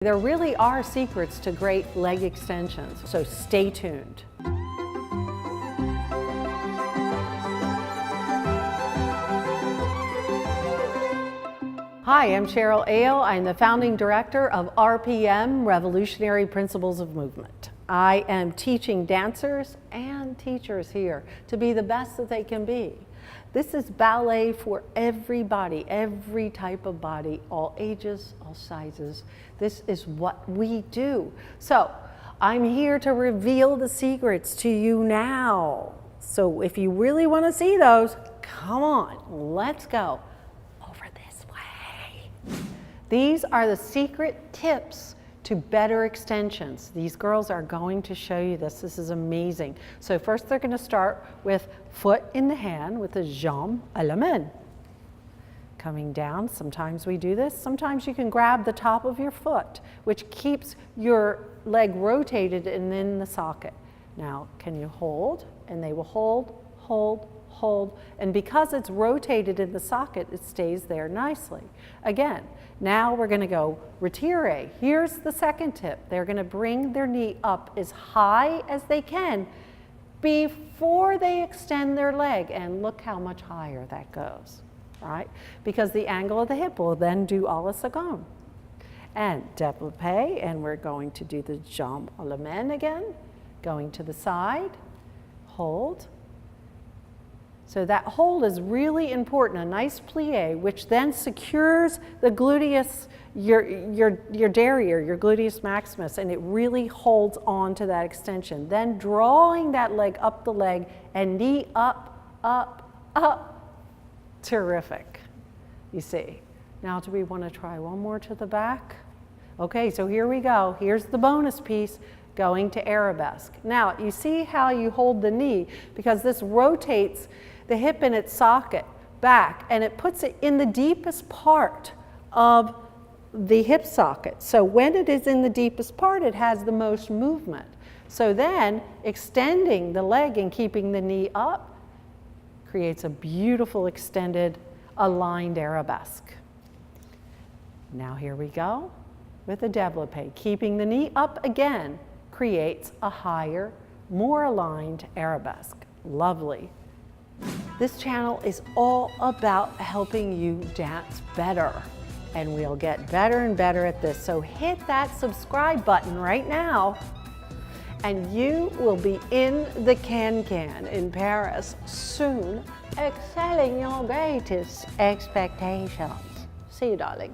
There really are secrets to great leg extensions, so stay tuned. Hi, I'm Cheryl Ale. I'm the founding director of RPM, Revolutionary Principles of Movement. I am teaching dancers and teachers here to be the best that they can be. This is ballet for everybody, every type of body, all ages, all sizes. This is what we do. So I'm here to reveal the secrets to you now. So if you really want to see those, come on, let's go over this way. These are the secret tips to better extensions. These girls are going to show you this. This is amazing. So first they're going to start with foot in the hand with a jambe à la main. Coming down, sometimes we do this. Sometimes you can grab the top of your foot, which keeps your leg rotated and in the socket. Now, can you hold? And they will hold, hold, hold. And because it's rotated in the socket, it stays there nicely. Again, now we're going to go retire. Here's the second tip. They're going to bring their knee up as high as they can before they extend their leg. And look how much higher that goes, right? Because the angle of the hip will then do all the second. And développé, and we're going to do the jambe à la main again. Going to the side, hold. So that hold is really important, a nice plie, which then secures the gluteus, your derriere, your gluteus maximus, and it really holds on to that extension. Then drawing that leg up the leg and knee up, up, up. Terrific, you see. Now do we want to try one more to the back? Okay, so here we go. Here's the bonus piece. Going to arabesque. Now, you see how you hold the knee, because this rotates the hip in its socket back, and it puts it in the deepest part of the hip socket. So when it is in the deepest part, it has the most movement. So then, extending the leg and keeping the knee up creates a beautiful extended, aligned arabesque. Now here we go with the développé. Keeping the knee up again creates a higher, more aligned arabesque. Lovely. This channel is all about helping you dance better, and we'll get better and better at this. So hit that subscribe button right now, and you will be in the can-can in Paris soon, excelling your greatest expectations. See you, darling.